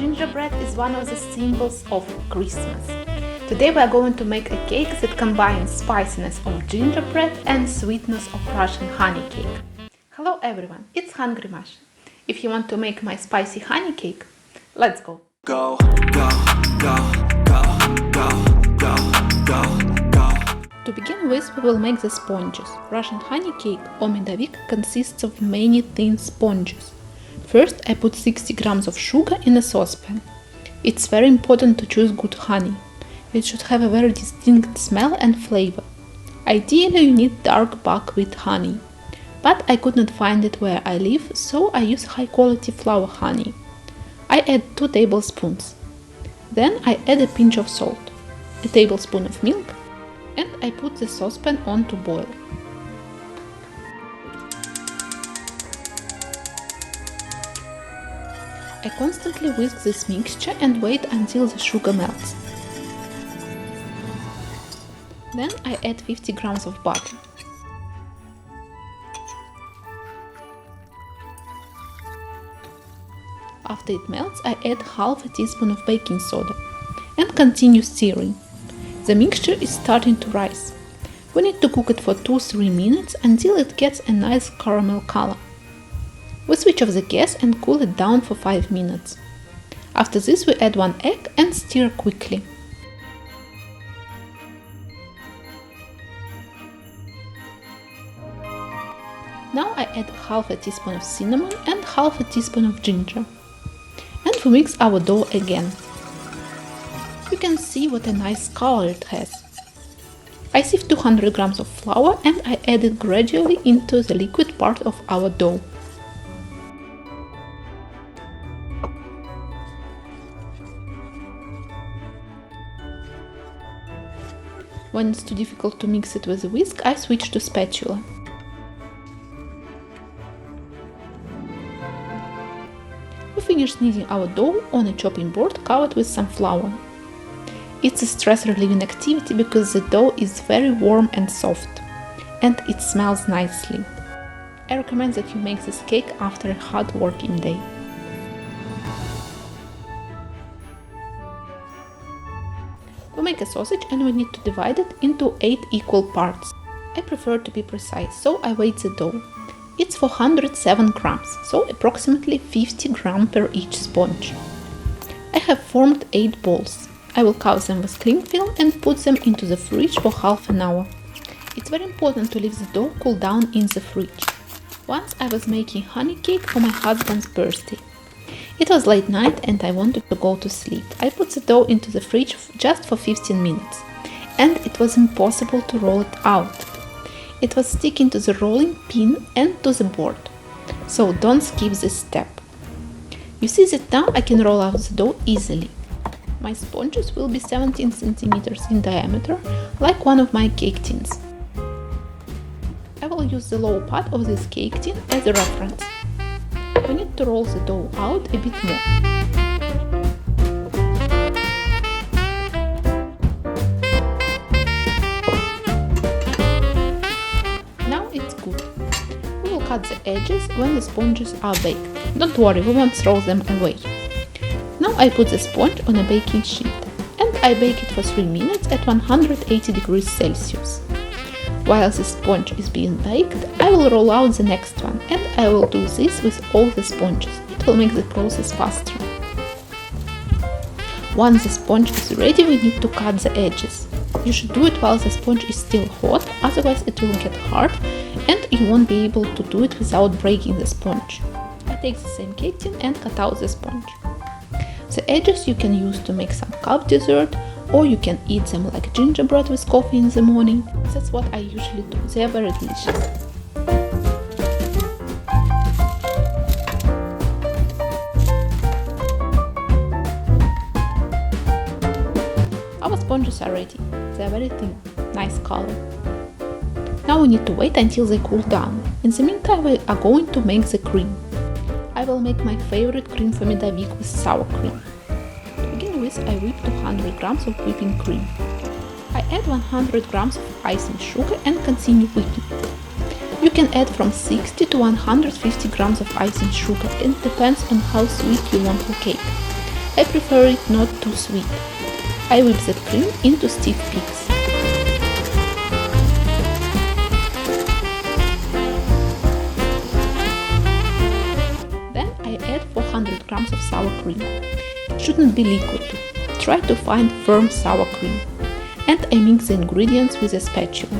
Gingerbread is one of the symbols of Christmas. Today we are going to make a cake that combines spiciness of gingerbread and sweetness of Russian honey cake. Hello everyone, it's Hungry Masha. If you want to make my spicy honey cake, let's go! Go, go, go, go, go, go, go, go. To begin with, we will make the sponges. Russian honey cake or medovik consists of many thin sponges. First, I put 60 grams of sugar in a saucepan. It's very important to choose good honey. It should have a very distinct smell and flavor. Ideally, you need dark buckwheat honey. But I could not find it where I live, so I use high-quality flour honey. I add 2 tablespoons. Then I add a pinch of salt, a tablespoon of milk, and I put the saucepan on to boil. I constantly whisk this mixture and wait until the sugar melts. Then I add 50 grams of butter. After it melts, I add half a teaspoon of baking soda and continue stirring. The mixture is starting to rise. We need to cook it for 2-3 minutes until it gets a nice caramel color. We switch off the gas and cool it down for 5 minutes. After this, we add 1 egg and stir quickly. Now I add half a teaspoon of cinnamon and half a teaspoon of ginger. And we mix our dough again. You can see what a nice color it has. I sieve 200 grams of flour and I add it gradually into the liquid part of our dough. When it's too difficult to mix it with a whisk, I switch to spatula. We finish kneading our dough on a chopping board covered with some flour. It's a stress-relieving activity because the dough is very warm and soft, and it smells nicely. I recommend that you make this cake after a hard working day. We make a sausage and we need to divide it into 8 equal parts. I prefer to be precise, so I weigh the dough. It's 407 grams, so approximately 50 grams per each sponge. I have formed 8 balls. I will cover them with cling film and put them into the fridge for half an hour. It's very important to leave the dough cool down in the fridge. Once I was making honey cake for my husband's birthday. It was late night and I wanted to go to sleep. I put the dough into the fridge just for 15 minutes, and it was impossible to roll it out. It was sticking to the rolling pin and to the board, so don't skip this step. You see that now I can roll out the dough easily. My sponges will be 17 centimeters in diameter, like one of my cake tins. I will use the lower part of this cake tin as a reference. We need to roll the dough out a bit more. Now it's good. We will cut the edges when the sponges are baked. Don't worry, we won't throw them away. Now I put the sponge on a baking sheet and I bake it for 3 minutes at 180 degrees Celsius. While the sponge is being baked, I will roll out the next one, and I will do this with all the sponges. It will make the process faster. Once the sponge is ready, we need to cut the edges. You should do it while the sponge is still hot, otherwise it will get hard and you won't be able to do it without breaking the sponge. I take the same cake tin and cut out the sponge. The edges you can use to make some cup dessert, or you can eat them like gingerbread with coffee in the morning. That's what I usually do. They are very delicious. Our sponges are ready. They are very thin, nice color. Now we need to wait until they cool down. In the meantime, we are going to make the cream. I will make my favorite cream for medovik with sour cream. To begin with, I whip 200 grams of whipping cream. I add 100 grams of icing sugar and continue whipping. You can add from 60 to 150 grams of icing sugar. It depends on how sweet you want your cake. I prefer it not too sweet. I whip the cream into stiff peaks. Then I add 400 grams of sour cream. It shouldn't be liquid. Try to find firm sour cream. And I mix the ingredients with a spatula.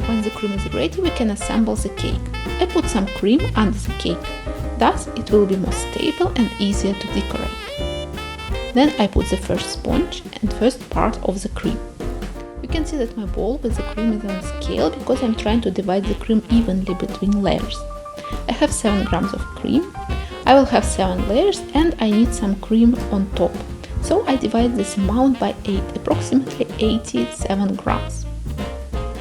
When the cream is ready, we can assemble the cake. I put some cream under the cake. Thus, it will be more stable and easier to decorate. Then I put the first sponge and first part of the cream. You can see that my bowl with the cream is on scale because I'm trying to divide the cream evenly between layers. I have 7 grams of cream. I will have 7 layers and I need some cream on top. So I divide this amount by 8, approximately 87 grams.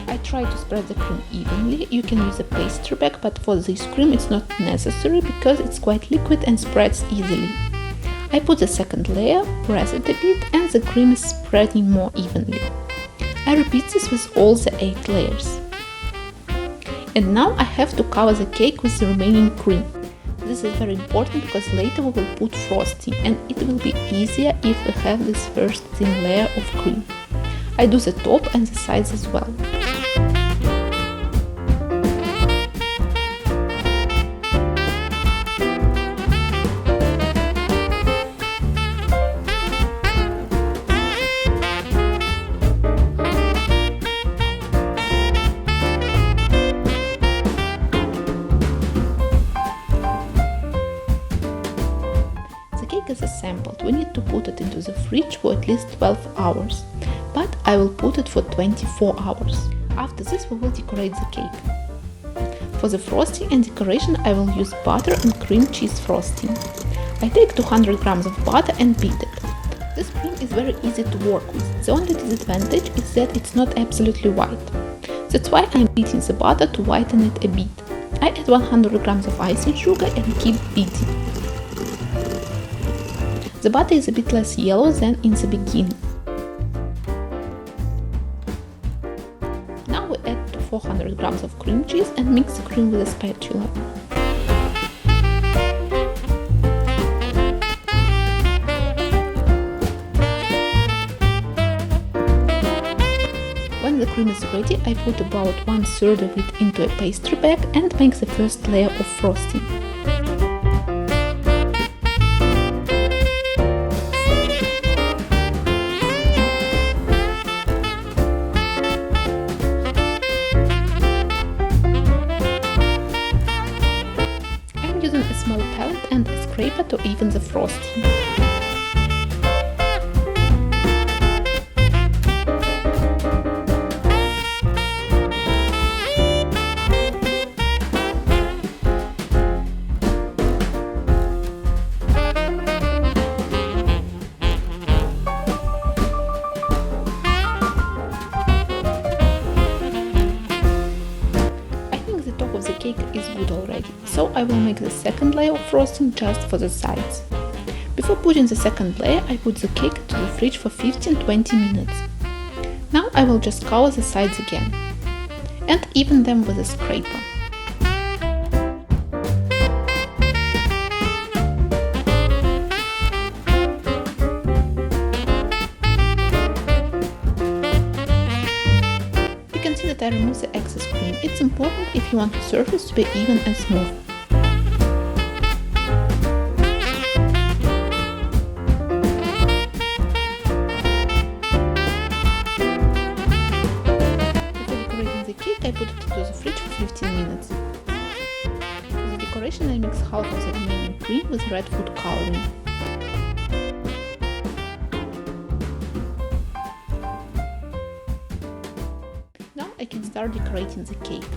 I try to spread the cream evenly. You can use a pastry bag, but for this cream it's not necessary because it's quite liquid and spreads easily. I put the second layer, press it a bit, and the cream is spreading more evenly. I repeat this with all the 8 layers. And now I have to cover the cake with the remaining cream. This is very important because later we will put frosting and it will be easier if we have this first thin layer of cream. I do the top and the sides as well. Is assembled, we need to put it into the fridge for at least 12 hours, but I will put it for 24 hours. After this we will decorate the cake. For the frosting and decoration I will use butter and cream cheese frosting. I take 200 grams of butter and beat it. This cream is very easy to work with. The only disadvantage is that it's not absolutely white. That's why I'm beating the butter to whiten it a bit. I add 100 grams of icing sugar and keep beating. The butter is a bit less yellow than in the beginning. Now we add 400 grams of cream cheese and mix the cream with a spatula. When the cream is ready, I put about 1/3 of it into a pastry bag and make the first layer of frosting. A small palette and a scraper to even the frosting. The cake is good already, so I will make the second layer of frosting just for the sides. Before putting the second layer, I put the cake to the fridge for 15-20 minutes. Now I will just cover the sides again and even them with a scraper. I remove the excess cream. It's important if you want the surface to be even and smooth. Before decorating the cake, I put it into the fridge for 15 minutes. For the decoration, I mix half of the remaining cream with red food coloring. I can start decorating the cake.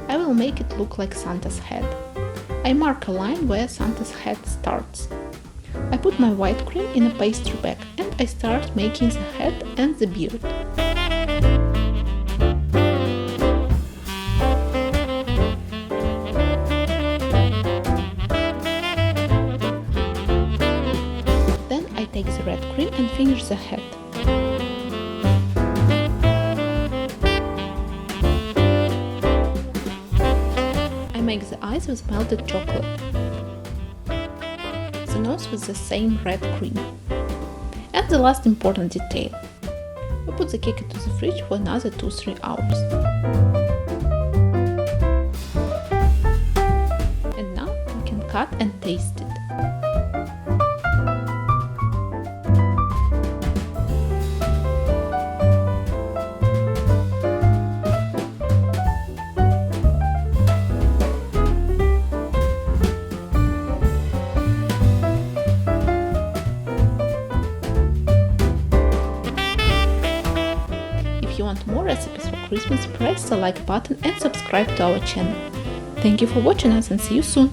I will make it look like Santa's head. I mark a line where Santa's head starts. I put my white cream in a pastry bag and I start making the head and the beard. Then I take the red cream and finish the head. make the eyes with melted chocolate, the nose with the same red cream. And the last important detail. We put the cake into the fridge for another 2-3 hours. And now we can cut and taste it. If you want more recipes for Christmas, press the like button and subscribe to our channel. Thank you for watching us and see you soon!